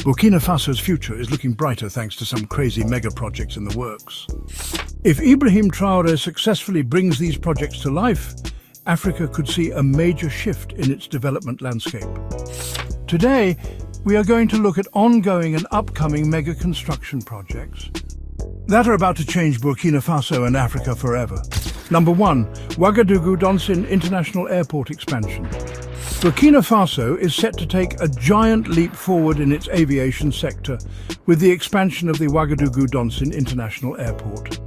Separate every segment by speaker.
Speaker 1: Burkina Faso's future is looking brighter thanks to some crazy mega projects in the works. If IBRAHIM Traoré successfully brings these projects to life, Africa could see a major shift in its development landscape. Today, we are going to look at ongoing and upcoming mega construction projects that are about to change Burkina Faso and Africa forever. Number 1. Ouagadougou-Donsin International Airport expansion. Burkina Faso is set to take a giant leap forward in its aviation sector with the expansion of the Ouagadougou-Donsin International Airport.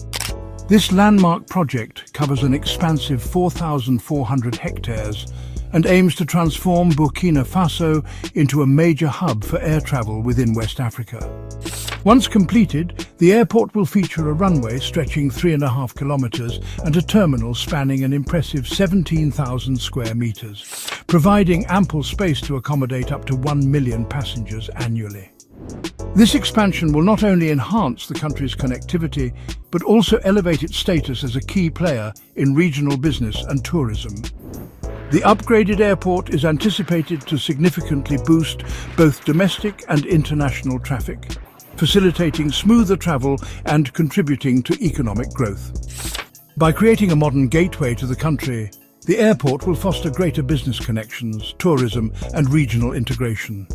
Speaker 1: This landmark project covers an expansive 4,400 hectares and aims to transform Burkina Faso into a major hub for air travel within West Africa. Once completed, the airport will feature a runway stretching 3.5 kilometers and a terminal spanning an impressive 17,000 square meters, providing ample space to accommodate up to 1 million passengers annually. This expansion will not only enhance the country's connectivity, but also elevate its status as a key player in regional business and tourism. The upgraded airport is anticipated to significantly boost both domestic and international traffic, facilitating smoother travel and contributing to economic growth. By creating a modern gateway to the country, the airport will foster greater business connections, tourism, and regional integration.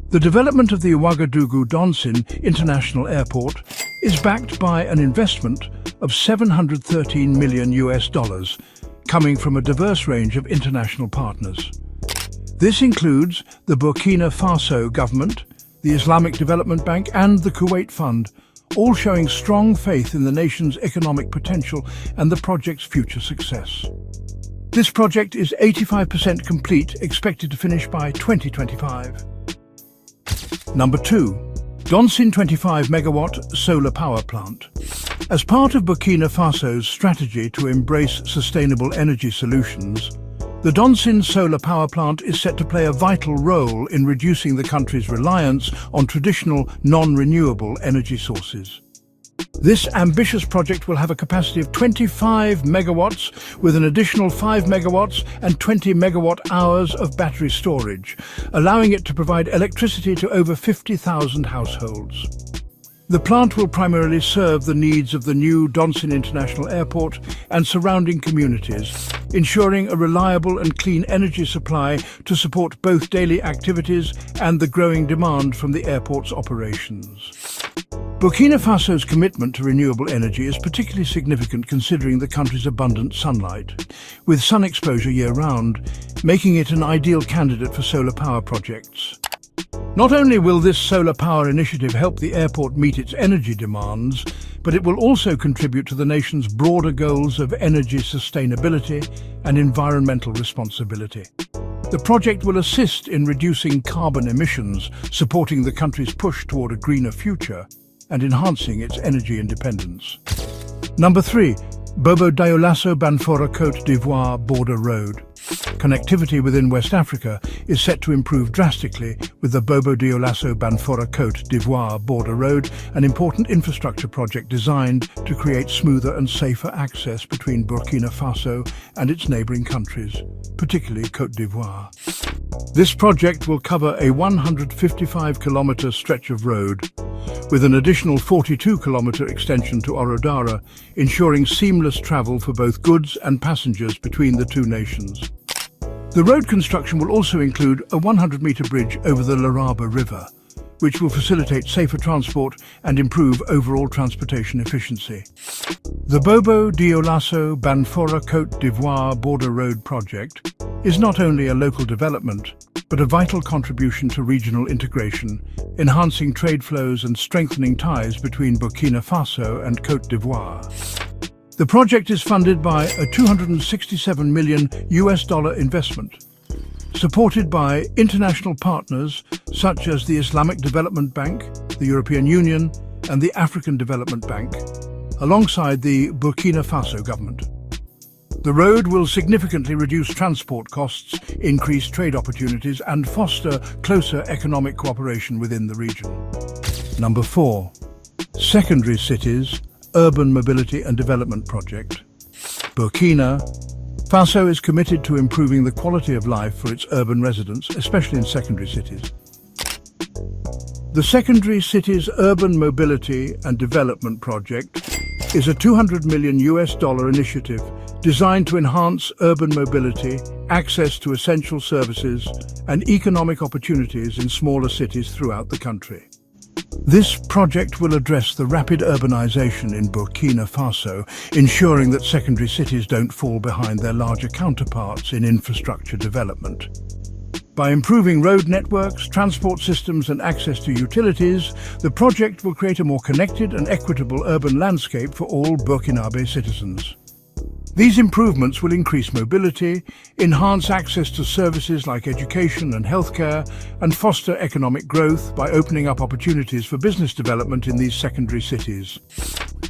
Speaker 1: The development of the Ouagadougou-Donsin International Airport is backed by an investment of $713 million, coming from a diverse range of international partners. This includes the Burkina Faso government, the Islamic Development Bank, and the Kuwait Fund, all showing strong faith in the nation's economic potential and the project's future success. This project is 85% complete, expected to finish by 2025. Number 2. Donsin 25 megawatt solar power plant. As part of Burkina Faso's strategy to embrace sustainable energy solutions, the Donsin solar power plant is set to play a vital role in reducing the country's reliance on traditional non-renewable energy sources. This ambitious project will have a capacity of 25 megawatts with an additional 5 megawatts and 20 megawatt hours of battery storage, allowing it to provide electricity to over 50,000 households. The plant will primarily serve the needs of the new Donsin International Airport and surrounding communities, ensuring a reliable and clean energy supply to support both daily activities and the growing demand from the airport's operations. Burkina Faso's commitment to renewable energy is particularly significant considering the country's abundant sunlight, with sun exposure year-round, making it an ideal candidate for solar power projects. Not only will this solar power initiative help the airport meet its energy demands, but it will also contribute to the nation's broader goals of energy sustainability and environmental responsibility. The project will assist in reducing carbon emissions, supporting the country's push toward a greener future and enhancing its energy independence. Number 3. Bobo-Dioulasso-Banfora Côte d'Ivoire Border Road. Connectivity within West Africa is set to improve drastically with the Bobo-Dioulasso-Banfora Côte d'Ivoire Border Road, an important infrastructure project designed to create smoother and safer access between Burkina Faso and its neighboring countries, particularly Côte d'Ivoire. This project will cover a 155-kilometer stretch of road, with an additional 42-kilometer extension to Orodara, ensuring seamless travel for both goods and passengers between the two nations. The road construction will also include a 100-meter bridge over the Laraba River, which will facilitate safer transport and improve overall transportation efficiency. The Bobo-Dioulasso-Banfora Côte d'Ivoire Border Road project is not only a local development, but a vital contribution to regional integration, enhancing trade flows and strengthening ties between Burkina Faso and Côte d'Ivoire. The project is funded by a $267 million investment, supported by international partners such as the Islamic Development Bank, the European Union, and the African Development Bank, alongside the Burkina Faso government. The road will significantly reduce transport costs, increase trade opportunities, and foster closer economic cooperation within the region. Number 4. Secondary Cities Urban Mobility and Development Project. Burkina Faso is committed to improving the quality of life for its urban residents, especially in secondary cities. The Secondary Cities Urban Mobility and Development Project is a $200 million initiative designed to enhance urban mobility, access to essential services, and economic opportunities in smaller cities throughout the country. This project will address the rapid urbanization in Burkina Faso, ensuring that secondary cities don't fall behind their larger counterparts in infrastructure development. By improving road networks, transport systems, and access to utilities, the project will create a more connected and equitable urban landscape for all Burkinabe citizens. These improvements will increase mobility, enhance access to services like education and healthcare, and foster economic growth by opening up opportunities for business development in these secondary cities.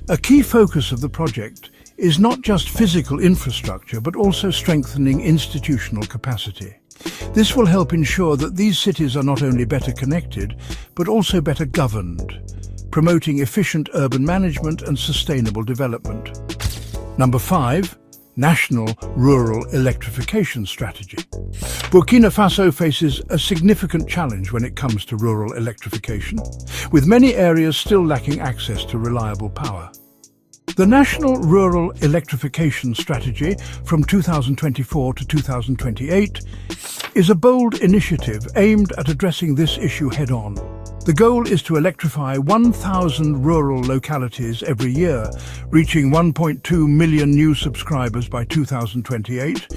Speaker 1: A key focus of the project is not just physical infrastructure, but also strengthening institutional capacity. This will help ensure that these cities are not only better connected, but also better governed, promoting efficient urban management and sustainable development. Number 5. National Rural Electrification Strategy. Burkina Faso faces a significant challenge when it comes to rural electrification, with many areas still lacking access to reliable power. The National Rural Electrification Strategy from 2024 to 2028 is a bold initiative aimed at addressing this issue head-on. The goal is to electrify 1,000 rural localities every year, reaching 1.2 million new subscribers by 2028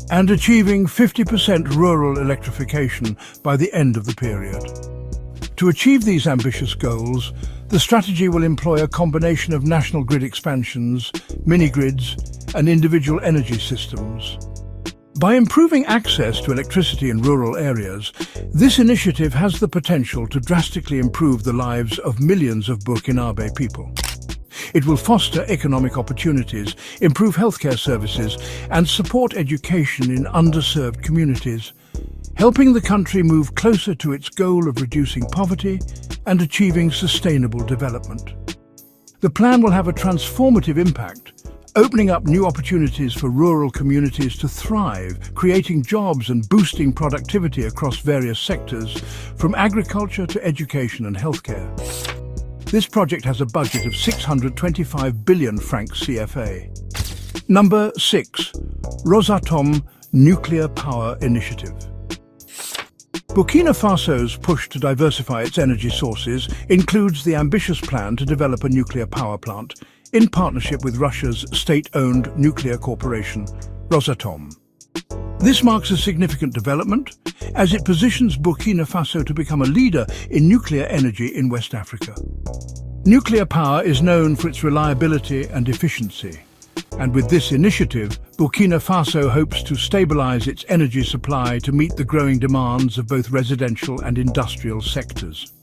Speaker 1: and achieving 50% rural electrification by the end of the period. To achieve these ambitious goals, the strategy will employ a combination of national grid expansions, mini-grids, and individual energy systems. By improving access to electricity in rural areas, this initiative has the potential to drastically improve the lives of millions of Burkinabe people. It will foster economic opportunities, improve healthcare services, and support education in underserved communities, helping the country move closer to its goal of reducing poverty and achieving sustainable development. The plan will have a transformative impact, opening up new opportunities for rural communities to thrive, creating jobs and boosting productivity across various sectors, from agriculture to education and healthcare. This project has a budget of 625 billion francs CFA. Number 6. Rosatom Nuclear Power Initiative. Burkina Faso's push to diversify its energy sources includes the ambitious plan to develop a nuclear power plant in partnership with Russia's state-owned nuclear corporation, Rosatom. This marks a significant development as it positions Burkina Faso to become a leader in nuclear energy in West Africa. Nuclear power is known for its reliability and efficiency, and with this initiative, Burkina Faso hopes to stabilize its energy supply to meet the growing demands of both residential and industrial sectors.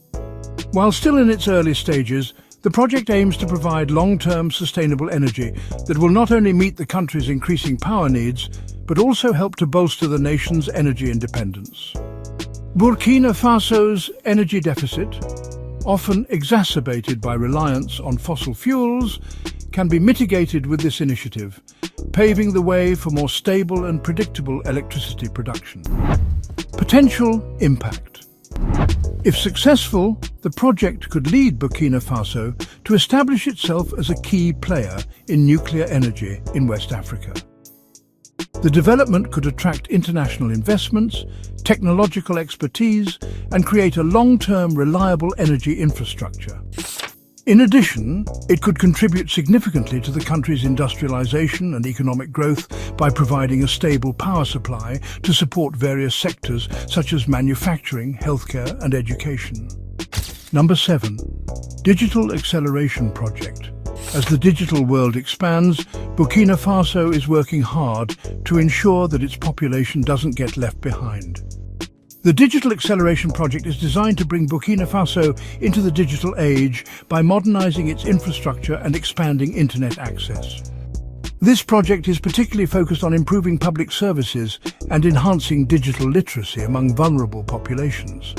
Speaker 1: While still in its early stages, the project aims to provide long-term sustainable energy that will not only meet the country's increasing power needs, but also help to bolster the nation's energy independence. Burkina Faso's energy deficit, often exacerbated by reliance on fossil fuels, can be mitigated with this initiative, paving the way for more stable and predictable electricity production. Potential impact. If successful, the project could lead Burkina Faso to establish itself as a key player in nuclear energy in West Africa. The development could attract international investments, technological expertise, and create a long-term reliable energy infrastructure. In addition, it could contribute significantly to the country's industrialization and economic growth by providing a stable power supply to support various sectors such as manufacturing, healthcare, and education. Number 7. Digital Acceleration Project. As the digital world expands, Burkina Faso is working hard to ensure that its population doesn't get left behind. The Digital Acceleration Project is designed to bring Burkina Faso into the digital age by modernizing its infrastructure and expanding internet access. This project is particularly focused on improving public services and enhancing digital literacy among vulnerable populations.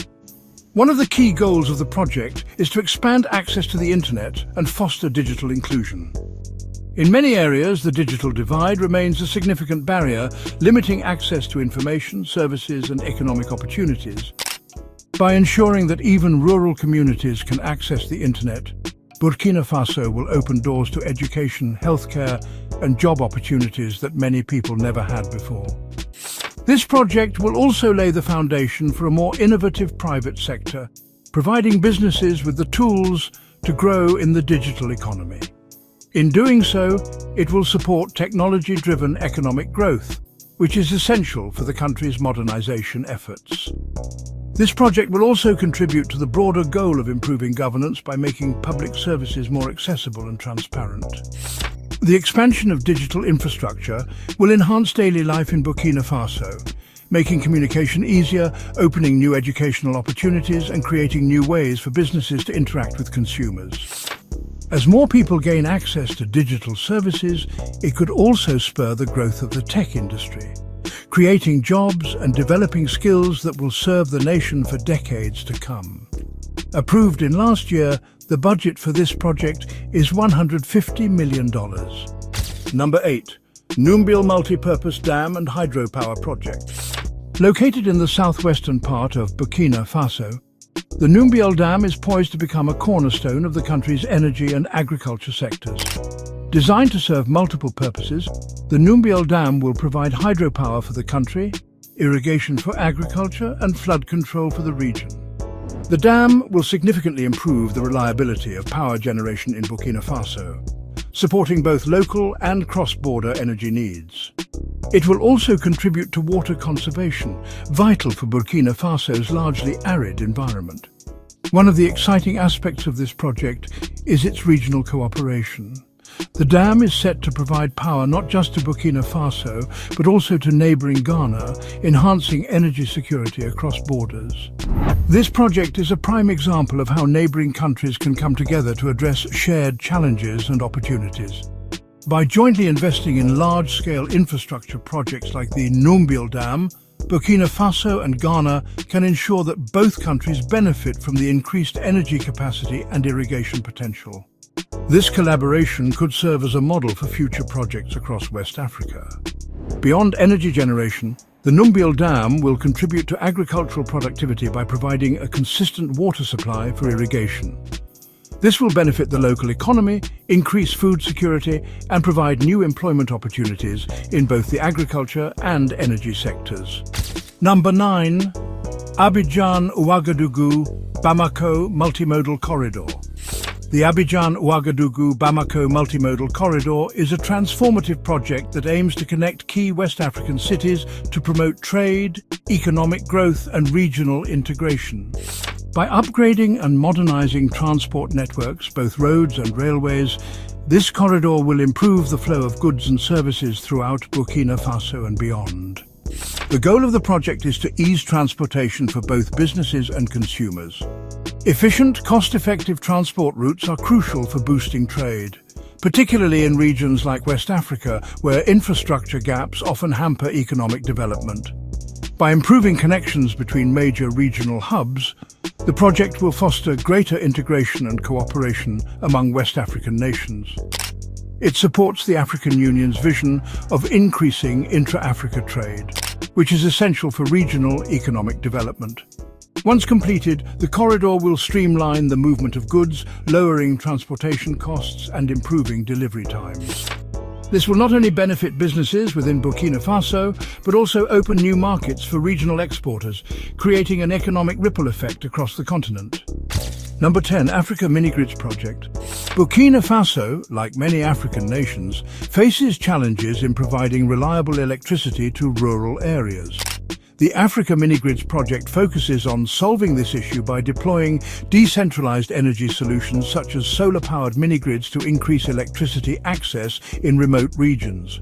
Speaker 1: One of the key goals of the project is to expand access to the internet and foster digital inclusion. In many areas, the digital divide remains a significant barrier, limiting access to information, services, and economic opportunities. By ensuring that even rural communities can access the internet, Burkina Faso will open doors to education, healthcare, and job opportunities that many people never had before. This project will also lay the foundation for a more innovative private sector, providing businesses with the tools to grow in the digital economy. In doing so, it will support technology-driven economic growth, which is essential for the country's modernization efforts. This project will also contribute to the broader goal of improving governance by making public services more accessible and transparent. The expansion of digital infrastructure will enhance daily life in Burkina Faso, making communication easier, opening new educational opportunities, and creating new ways for businesses to interact with consumers. As more people gain access to digital services, it could also spur the growth of the tech industry, creating jobs and developing skills that will serve the nation for decades to come. Approved in last year, the budget for this project is $150 million. Number 8. Numbil Multipurpose Dam and Hydropower Project. Located in the southwestern part of Burkina Faso, the Numbil Dam is poised to become a cornerstone of the country's energy and agriculture sectors. Designed to serve multiple purposes, the Numbil Dam will provide hydropower for the country, irrigation for agriculture, and flood control for the region. The dam will significantly improve the reliability of power generation in Burkina Faso, supporting both local and cross-border energy needs. It will also contribute to water conservation, vital for Burkina Faso's largely arid environment. One of the exciting aspects of this project is its regional cooperation. The dam is set to provide power not just to Burkina Faso, but also to neighboring Ghana, enhancing energy security across borders. This project is a prime example of how neighboring countries can come together to address shared challenges and opportunities. By jointly investing in large-scale infrastructure projects like the Numbil Dam, Burkina Faso and Ghana can ensure that both countries benefit from the increased energy capacity and irrigation potential. This collaboration could serve as a model for future projects across West Africa. Beyond energy generation, the Numbil Dam will contribute to agricultural productivity by providing a consistent water supply for irrigation. This will benefit the local economy, increase food security, and provide new employment opportunities in both the agriculture and energy sectors. Number 9. Abidjan-Ouagadougou-Bamako Multimodal Corridor. The Abidjan-Ouagadougou-Bamako Multimodal Corridor is a transformative project that aims to connect key West African cities to promote trade, economic growth, and regional integration. By upgrading and modernizing transport networks, both roads and railways, this corridor will improve the flow of goods and services throughout Burkina Faso and beyond. The goal of the project is to ease transportation for both businesses and consumers. Efficient, cost-effective transport routes are crucial for boosting trade, particularly in regions like West Africa, where infrastructure gaps often hamper economic development. By improving connections between major regional hubs, the project will foster greater integration and cooperation among West African nations. It supports the African Union's vision of increasing intra-Africa trade, which is essential for regional economic development. Once completed, the corridor will streamline the movement of goods, lowering transportation costs and improving delivery times. This will not only benefit businesses within Burkina Faso, but also open new markets for regional exporters, creating an economic ripple effect across the continent. Number 10. Africa Mini-Grids Project. Burkina Faso, like many African nations, faces challenges in providing reliable electricity to rural areas. The Africa Mini-Grids project focuses on solving this issue by deploying decentralized energy solutions such as solar-powered mini-grids to increase electricity access in remote regions.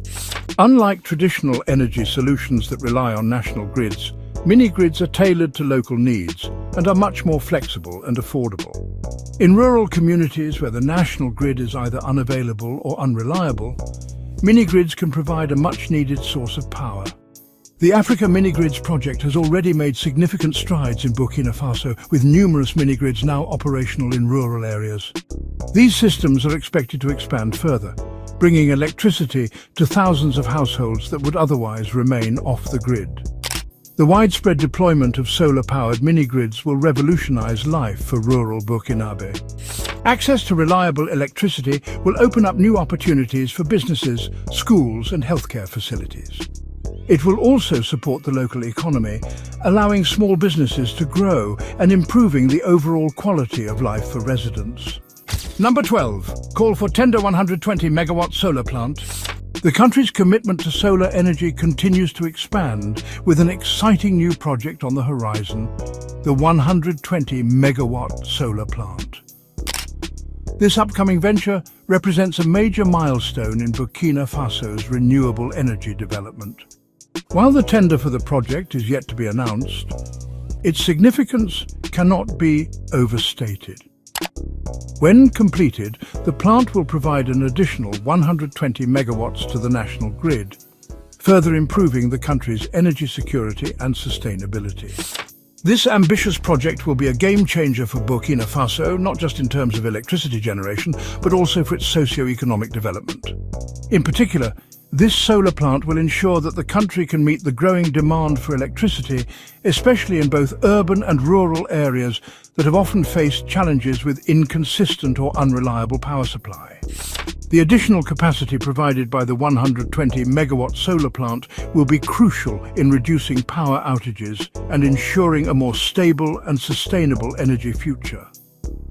Speaker 1: Unlike traditional energy solutions that rely on national grids, mini-grids are tailored to local needs and are much more flexible and affordable. In rural communities where the national grid is either unavailable or unreliable, mini-grids can provide a much-needed source of power. The Africa Mini-Grids project has already made significant strides in Burkina Faso, with numerous mini-grids now operational in rural areas. These systems are expected to expand further, bringing electricity to thousands of households that would otherwise remain off the grid. The widespread deployment of solar-powered mini-grids will revolutionize life for rural Burkinabe. Access to reliable electricity will open up new opportunities for businesses, schools and healthcare facilities. It will also support the local economy, allowing small businesses to grow and improving the overall quality of life for residents. Number 12. Call for tender 120 megawatt solar plant. The country's commitment to solar energy continues to expand with an exciting new project on the horizon, the 120 megawatt solar plant. This upcoming venture represents a major milestone in Burkina Faso's renewable energy development. While the tender for the project is yet to be announced, its significance cannot be overstated. When completed, the plant will provide an additional 120 megawatts to the national grid, further improving the country's energy security and sustainability. This ambitious project will be a game-changer for Burkina Faso, not just in terms of electricity generation, but also for its socio-economic development. In particular, this solar plant will ensure that the country can meet the growing demand for electricity, especially in both urban and rural areas that have often faced challenges with inconsistent or unreliable power supply. The additional capacity provided by the 120 megawatt solar plant will be crucial in reducing power outages and ensuring a more stable and sustainable energy future.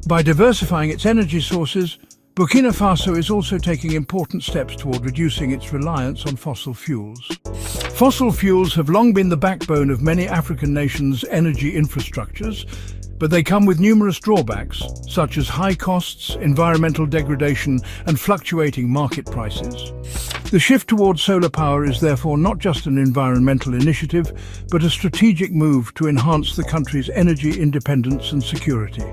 Speaker 1: By diversifying its energy sources, Burkina Faso is also taking important steps toward reducing its reliance on fossil fuels. Fossil fuels have long been the backbone of many African nations' energy infrastructures, but they come with numerous drawbacks, such as high costs, environmental degradation, and fluctuating market prices. The shift towards solar power is therefore not just an environmental initiative, but a strategic move to enhance the country's energy independence and security.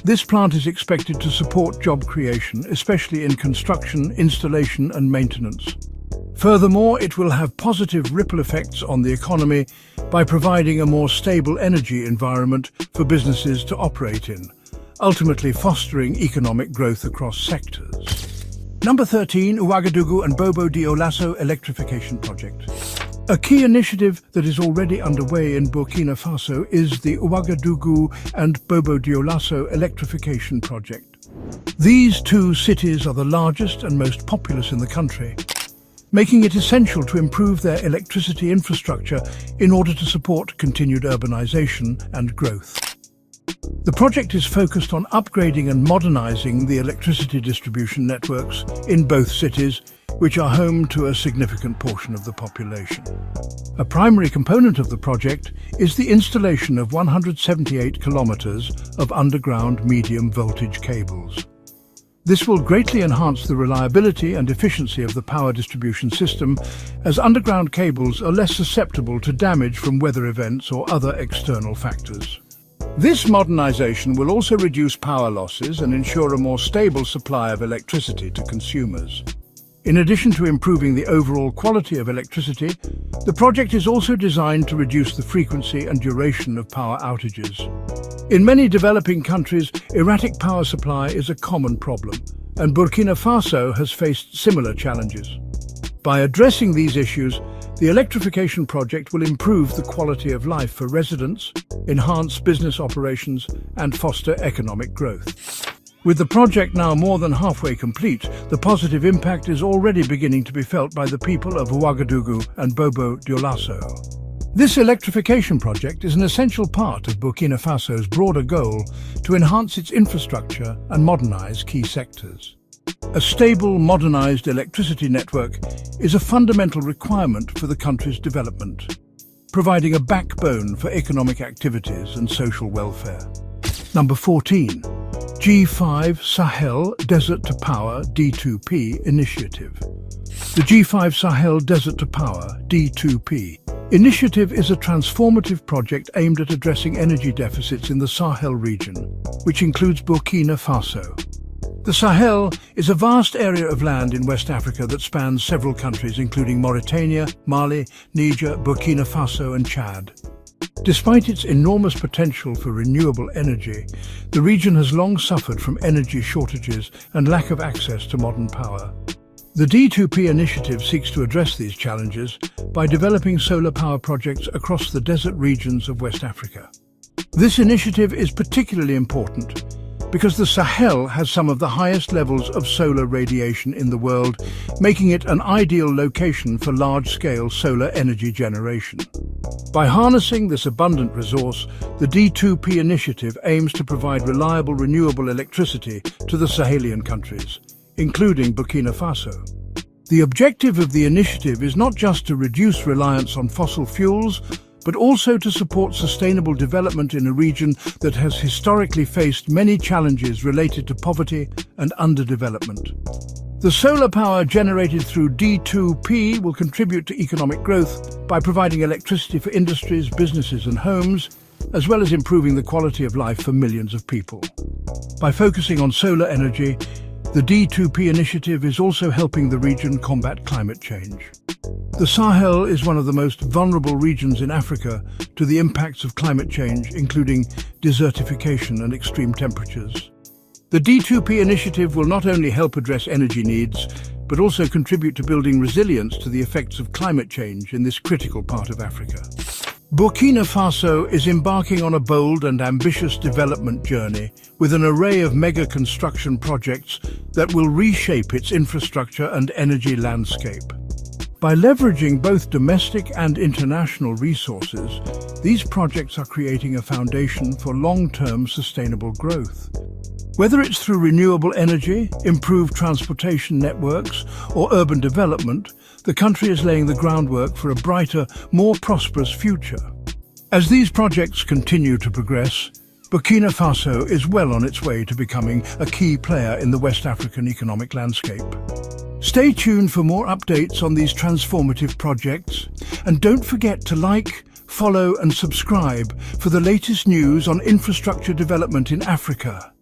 Speaker 1: This plant is expected to support job creation, especially in construction, installation and maintenance. Furthermore, it will have positive ripple effects on the economy by providing a more stable energy environment for businesses to operate in, ultimately fostering economic growth across sectors. Number 13, Ouagadougou and Bobo Dioulasso Electrification Project. A key initiative that is already underway in Burkina Faso is the Ouagadougou and Bobo Dioulasso Electrification Project. These two cities are the largest and most populous in the country, making it essential to improve their electricity infrastructure in order to support continued urbanization and growth. The project is focused on upgrading and modernizing the electricity distribution networks in both cities, which are home to a significant portion of the population. A primary component of the project is the installation of 178 kilometers of underground medium voltage cables. This will greatly enhance the reliability and efficiency of the power distribution system, as underground cables are less susceptible to damage from weather events or other external factors. This modernization will also reduce power losses and ensure a more stable supply of electricity to consumers. In addition to improving the overall quality of electricity, the project is also designed to reduce the frequency and duration of power outages. In many developing countries, erratic power supply is a common problem, and Burkina Faso has faced similar challenges. By addressing these issues, the electrification project will improve the quality of life for residents, enhance business operations, and foster economic growth. With the project now more than halfway complete, the positive impact is already beginning to be felt by the people of Ouagadougou and Bobo Dioulasso. This electrification project is an essential part of Burkina Faso's broader goal to enhance its infrastructure and modernize key sectors. A stable, modernized electricity network is a fundamental requirement for the country's development, providing a backbone for economic activities and social welfare. Number 14. G5 Sahel Desert to Power D2P Initiative. The G5 Sahel Desert to Power D2P initiative is a transformative project aimed at addressing energy deficits in the Sahel region, which includes Burkina Faso. The Sahel is a vast area of land in West Africa that spans several countries, including Mauritania, Mali, Niger, Burkina Faso and Chad. Despite its enormous potential for renewable energy, the region has long suffered from energy shortages and lack of access to modern power. The D2P initiative seeks to address these challenges by developing solar power projects across the desert regions of West Africa. This initiative is particularly important because the Sahel has some of the highest levels of solar radiation in the world, making it an ideal location for large-scale solar energy generation. By harnessing this abundant resource, the D2P initiative aims to provide reliable renewable electricity to the Sahelian countries, including Burkina Faso. The objective of the initiative is not just to reduce reliance on fossil fuels, but also to support sustainable development in a region that has historically faced many challenges related to poverty and underdevelopment. The solar power generated through D2P will contribute to economic growth by providing electricity for industries, businesses and homes, as well as improving the quality of life for millions of people. By focusing on solar energy, the D2P initiative is also helping the region combat climate change. The Sahel is one of the most vulnerable regions in Africa to the impacts of climate change, including desertification and extreme temperatures. The D2P initiative will not only help address energy needs, but also contribute to building resilience to the effects of climate change in this critical part of Africa. Burkina Faso is embarking on a bold and ambitious development journey with an array of mega construction projects that will reshape its infrastructure and energy landscape. By leveraging both domestic and international resources, these projects are creating a foundation for long-term sustainable growth. Whether it's through renewable energy, improved transportation networks, or urban development, the country is laying the groundwork for a brighter, more prosperous future. As these projects continue to progress, Burkina Faso is well on its way to becoming a key player in the West African economic landscape. Stay tuned for more updates on these transformative projects, and don't forget to like, follow and subscribe for the latest news on infrastructure development in Africa.